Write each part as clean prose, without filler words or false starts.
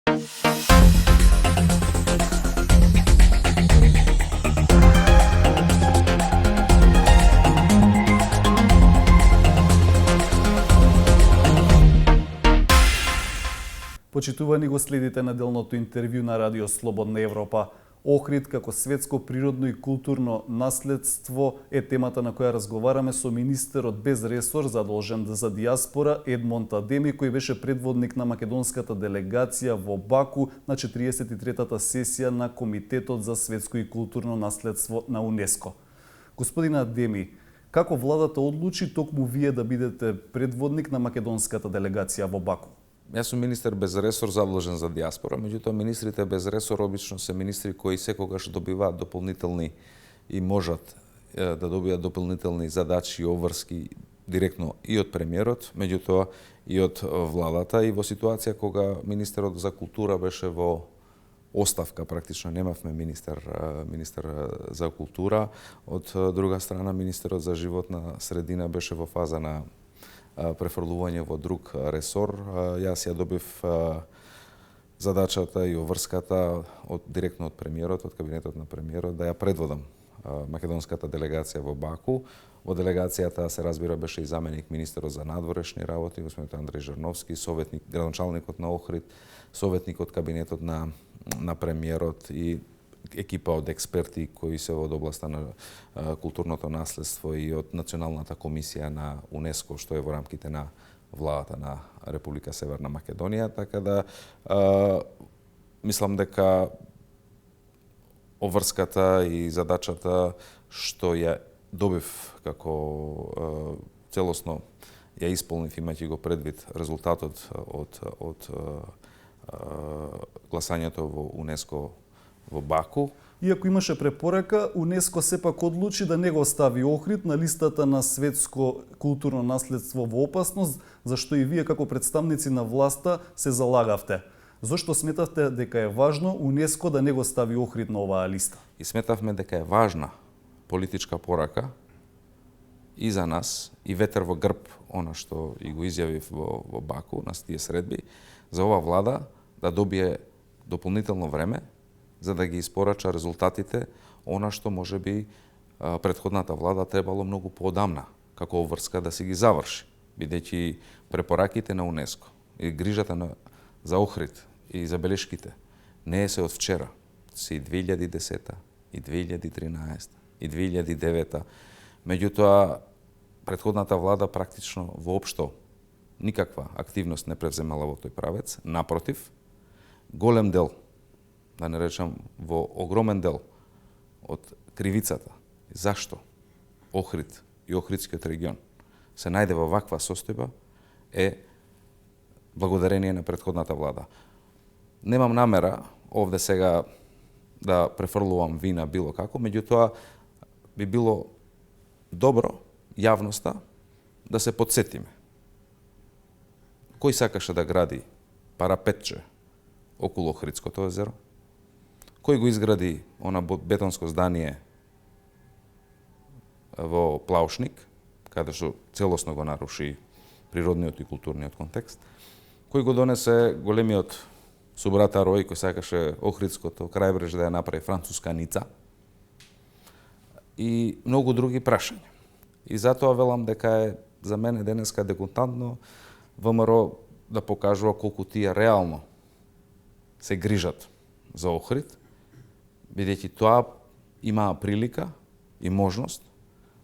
Почитувани го следите неделното интервју на Радио Слободна Европа. Охрид како светско природно и културно наследство е темата на која разговараме со министерот без ресор задолжен за дијаспора Едмонд Адеми, кој беше предводник на македонската делегација во Баку на 43-та сесија на Комитетот за светско и културно наследство на УНЕСКО. Господин Адеми, како владата одлучи токму вие да бидете предводник на македонската делегација во Баку? Јас сум министер без ресор задолжен за дијаспора, меѓутоа министрите без ресор обично се министри кои секогаш добиваат дополнителни и можат да добијат дополнителни задачи и обврски директно и од премиерот, меѓутоа и од владата, и во ситуација кога министерот за култура беше во оставка, практично немавме министер за култура, од друга страна министерот за животна средина беше во фаза на префрлување во друг ресор. Јас ја добив задачата и обврската директно од премиерот, од кабинетот на премиерот, да ја предводам македонската делегација во Баку. Во делегацијата се разбира беше и заменик министерот за надворешни работи, господинот Андреј Жрновски, советник, градоначалникот на Охрид, советник од кабинетот на премиерот и екипа од експерти кои се од областа на културното наследство и од Националната комисија на УНЕСКО, што е во рамките на владата на Република Северна Македонија, така да мислам дека обврската и задачата што ја добив како целосно ја исполнив, имајќи го предвид резултатот од гласањето во УНЕСКО во Баку. Иако имаше препорака, УНЕСКО сепак одлучи да не го остави Охрид на листата на светско културно наследство во опасност, зашто и вие како представници на власта се залагавте. Зошто сметавте дека е важно УНЕСКО да не го стави Охрид на оваа листа? И сметавме дека е важна политичка порака и за нас, и ветер во грб, она што и го изјавив во Баку на тие средби, за ова влада да добие дополнително време за да ги испорача резултатите, она што може би претходната влада требало многу поодамна како обврска да си ги заврши, бидејќи препораките на УНЕСКО и грижата за Охрид и забелешките не е се од вчера, се и 2010, и 2013, и 2009. Меѓутоа, претходната влада практично воопшто никаква активност не превземала во тој правец, напротив, голем дел, да не речам во огромен дел од кривицата зашто Охрид и Охридскиот регион се најде во ваква состојба е благодарение на претходната влада. Немам намера овде сега да префрлувам вина било како, меѓутоа би било добро јавноста да се потсетиме. Кој сакаше да гради парапетче околу Охридското езеро? Кој го изгради она бетонско здание во Плаушник, каде што целосно го наруши природниот и културниот контекст? Кој го донесе големиот субрата Рој, кој сакаше Охридското крајбреж да ја направи француска Ница? И многу други прашања. И затоа велам дека е за мене денеска декутантно ВМРО да покажува колку тие реално се грижат за Охрид, бидејќи тоа имаа прилика и можност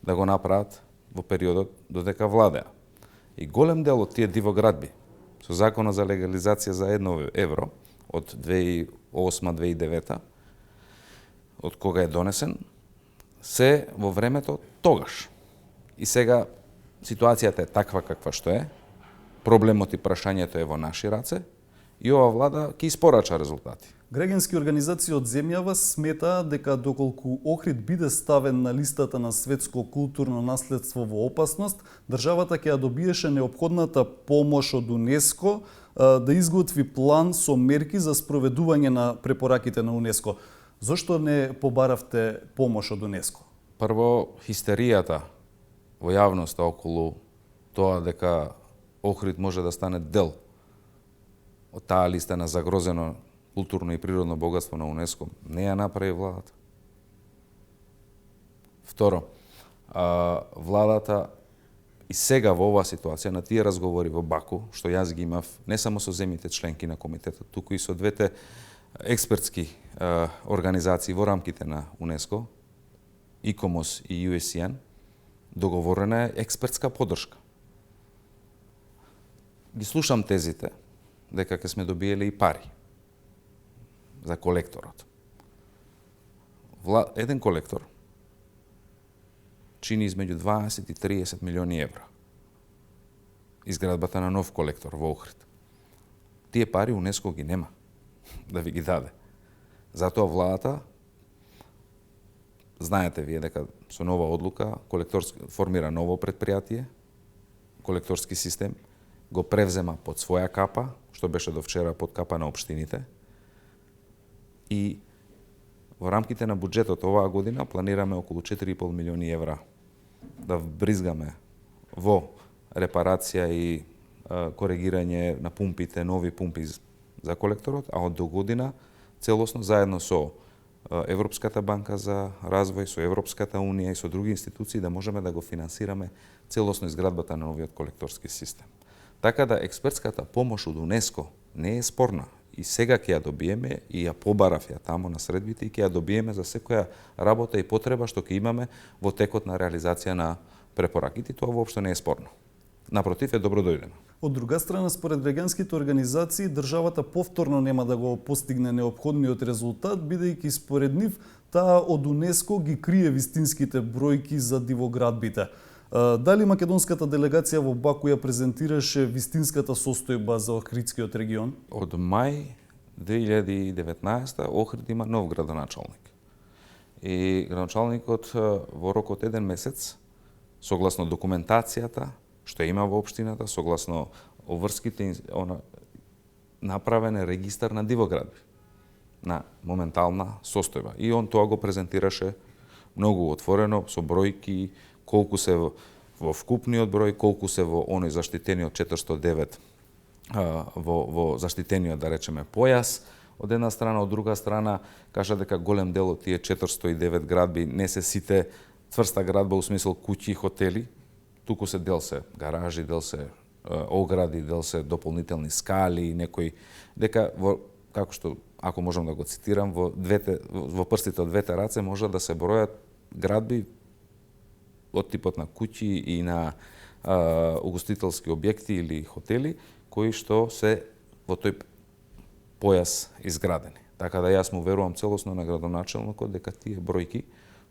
да го направат во периодот додека владеа. И голем дел од тие дивоградби со законот за легализација за 1 евро од 2008-2009, од кога е донесен, се во времето тогаш. И сега ситуацијата е таква каква што е, проблемот и прашањето е во наши раце и ова влада ќе испорача резултати. Граѓански организации од земјава сметаат дека доколку Охрид биде ставен на листата на светско културно наследство во опасност, државата ќе ја добиеше неопходната помош од УНЕСКО да изготви план со мерки за спроведување на препораките на УНЕСКО. Зошто не побаравте помош од УНЕСКО? Прво, хистеријата во јавноста околу тоа дека Охрид може да стане дел од таа листа на загрозено културно и природно богатство на УНЕСКО не ја направи владата. Второ, владата и сега во оваа ситуација на тие разговори во Баку, што јас ги имав не само со земјите членки на комитетот, туку и со двете експертски организации во рамките на УНЕСКО, ИКОМОС и USCN, договорена е експертска поддршка. Ги слушам тезите дека ќе сме добиеле и пари за колекторот. Еден колектор чини измеѓу 20 и 30 милиони евра. Изградбата на нов колектор во Охрид. Тие пари УНЕСКО ги нема да ви ги даде. Затоа владата, знаете вие дека со нова одлука формира ново предпријатие, колекторски систем, го превзема под своја капа, што беше до вчера под капа на општините. И во рамките на буџетот оваа година планираме околу 4,5 милиони евра да вбризгаме во репарација и коригирање на пумпите, нови пумпи за колекторот, а од до година целосно заедно со Европската банка за развој, со Европската унија и со други институции да можеме да го финансираме целосно изградбата на новиот колекторски систем. Така да експертската помош од УНЕСКО не е спорна и сега ќе ја добиеме и ја побарав ја тамо на средбите и ќе ја добиеме за секоја работа и потреба што ќе имаме во текот на реализација на препораките. Тоа воопшто не е спорно. Напротив, е добро дојдено. Од друга страна, според граѓанските организации, државата повторно нема да го постигне неопходниот резултат, бидејќи според нив таа од УНЕСКО ги крие вистинските бројки за дивоградбите. Дали македонската делегација во Баку ја презентираше вистинската состојба за Охридскиот регион? Од мај 2019 Охрид има нов градоначалник. И градоначалникот во рок од еден месец, согласно документацијата што има во општината, согласно обврските, направен е регистар на дивоградби, на моментална состојба. И он тоа го презентираше многу отворено, со бројки, колку се во вкупниот број, колку се во оној заштитениот 409 во заштитениот, да речеме, појас, од една страна, од друга страна, кажа дека голем дел од тие 409 градби не се сите цврста градба, у смисол куќи и хотели, туку се дел се гаражи, дел се огради, дел се дополнителни скали и некои, дека како што, ако можам да го цитирам, во прстите од двете раце може да се бројат градби од типот на куќи и на угостителски објекти или хотели, кои што се во тој појас изградени. Така да јас му верувам целосно на градоначалникот дека тие бројки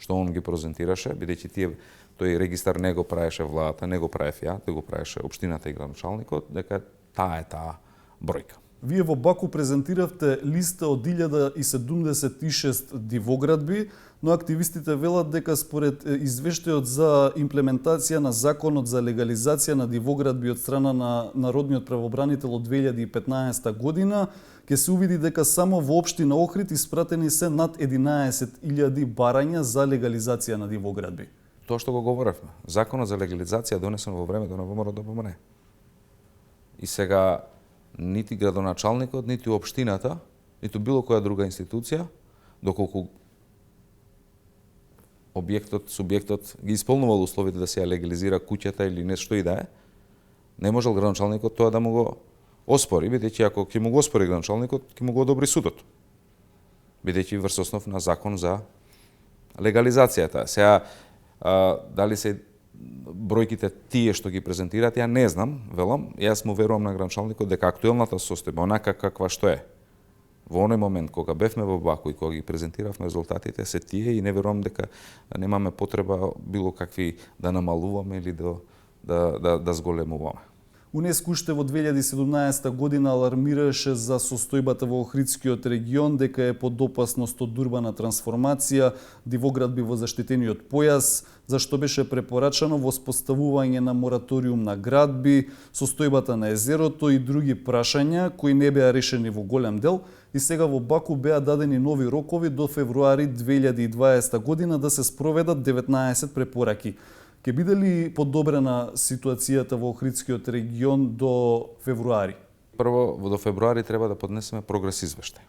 што он ги презентираше, бидејќи тој регистар не го правеше владата, не го правев ја, тој го правеше општината и градоначалникот, дека таа е таа бројка. Вие во Баку презентиравте листа од 1076 дивоградби, но активистите велат дека според извештајот за имплементација на законот за легализација на дивоградби од страна на Народниот правобранител од 2015 година, ќе се увиди дека само во општина Охрид испратени се над 11.000 барања за легализација на дивоградби. Тоа што го говоревме, законот за легализација донесен во времето на ВМРО ДПМН. И сега нити градоначалникот, нити општината, ниту било која друга институција, доколку субјектот ги исполнувал условите да се ја легализира куќата или нешто и да е, не можел градоначалникот тоа да му го оспори, бидејќи ако ќе му го оспори градоначалникот, ќе му го одобри судот. Бидејќи врз основ на закон за легализацијата. Сега, дали се бројките тие што ги презентираат, ја не знам, велам, јас му верувам на градоначалникот дека актуелната состојба, онака каква што е, во оној момент кога бевме во Баку и кога ги презентиравме резултатите, се тие и не верувам дека немаме потреба било какви да намалуваме или да зголемуваме. УНЕСКО уште во 2017 година алармираше за состојбата во Охридскиот регион, дека е под опасност од урбана трансформација, дивоградби во заштитениот појас, за што беше препорачано воспоставување на мораториум на градби, состојбата на езерото и други прашања кои не беа решени во голем дел, и сега во Баку беа дадени нови рокови до февруари 2020 година да се спроведат 19 препораки. Ке биде ли подобрена ситуацијата во Охридскиот регион до февруари? Прво, до февруари треба да поднесеме прогрес извештај.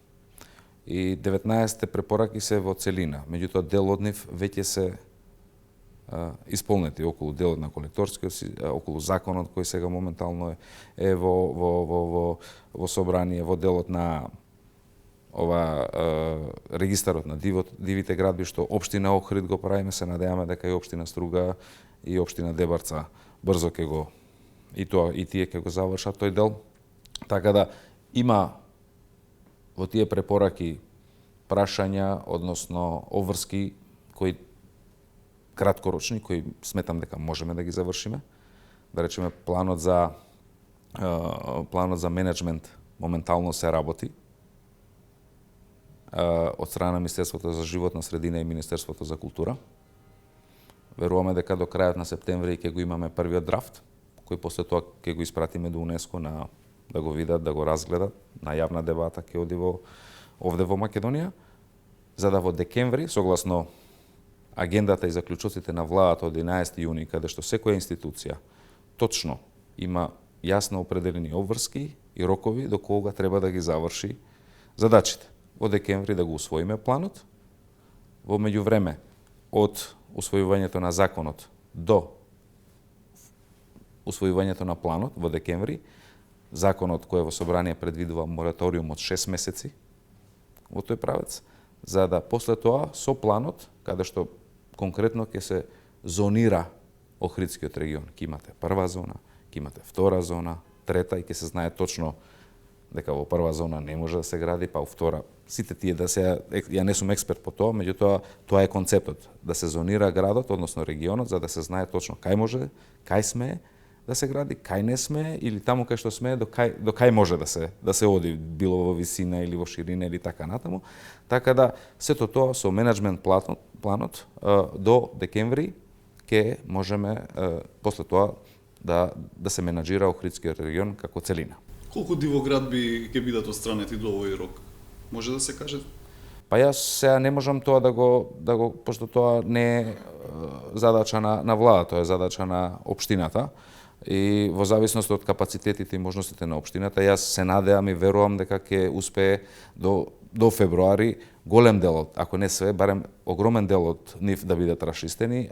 И 19 препораки се во целина. Меѓутоа, дел од нив веќе се исполнети околу делот на колекторскиот, околу законот кој сега моментално е во собрание, во делот на регистарот на дивите градби, што општина Охрид го правиме, се надеваме дека и општина Струга и општина Дебарца брзо ќе го и тие ќе го завршат тој дел. Така да има во тие препораки прашања, односно обврски кои краткорочни, кои сметам дека можеме да ги завршиме. Да речеме, планот за менеджмент моментално се работи од страна на Министерството за животна средина и Министерството за култура. Веруваме дека до крајот на септември ќе го имаме првиот драфт, кој после тоа ќе го испратиме до УНЕСКО да го видат, да го разгледат, на јавна дебата ќе оди овде во Македонија, за да во декември, согласно агендата и заклучоците на владата од 11 јуни, каде што секоја институција точно има јасно определени обврски и рокови до кога треба да ги заврши задачите. Во декември да го усвоиме планот, во меѓувреме од усвојувањето на законот до усвојувањето на планот во декември, законот кој во собрание предвидува мораториум од 6 месеци во тој правец, за да после тоа со планот, каде што конкретно ќе се зонира Охридскиот регион. Ќе имате прва зона, ќе имате втора зона, трета и ќе се знае точно дека во прва зона не може да се гради, па во втора. Сите тие ја не сум експерт по тоа, меѓутоа тоа е концептот, да се зонира градот, односно регионот, за да се знае точно кај може, кај смее да се гради, кај не смее или таму кај што смее до кај може да се оди, било во висина или во ширина или така натаму. Така да сето тоа со менеджмент планот до декември ќе можеме после тоа да се менаџира Охридскиот регион како целина. Колку дивоградби ќе бидат отстранети до овој рок? Може да се каже? Па јас сега не можам тоа да го пошто тоа не е задача на владата, тоа е задача на општината. И во зависност од капацитетите и можностите на општината, јас се надевам и верувам дека ќе успее до февруари голем дел, ако не све, барем огромен дел од нив да бидат расчистени,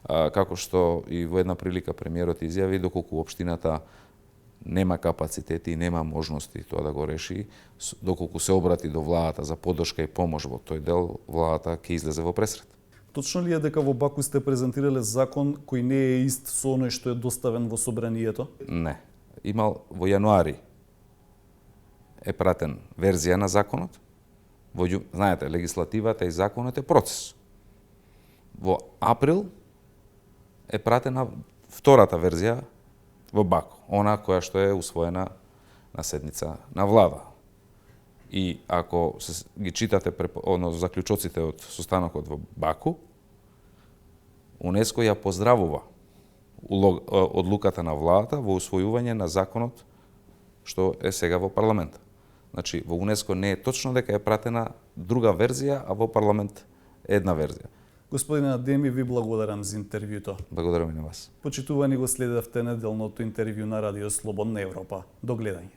како што и во една прилика премиерот изјави, доколку општината нема капацитети и нема можности тоа да го реши, доколку се обрати до владата за поддршка и помош во тој дел, владата ќе излезе во пресрет. Точно ли е дека во Баку сте презентирале закон кој не е ист со оној што е доставен во собранието? Не. Во јануари е пратен верзија на законот. Знаете, легислативата и законот е процес. Во април е пратена втората верзија во Баку, она која што е усвоена на седница на влада. И ако ги читате заклучоците од состанокот во Баку, УНЕСКО ја поздравува одлуката на владата во усвојување на законот што е сега во парламент. Значи, во УНЕСКО не е точно дека е пратена друга верзија, а во парламент една верзија. Господине Адеми, ви благодарам за интервјуто. Благодарам и на вас. Почитувани го следевте неделното интервју на Радио Слободна Европа. До гледање.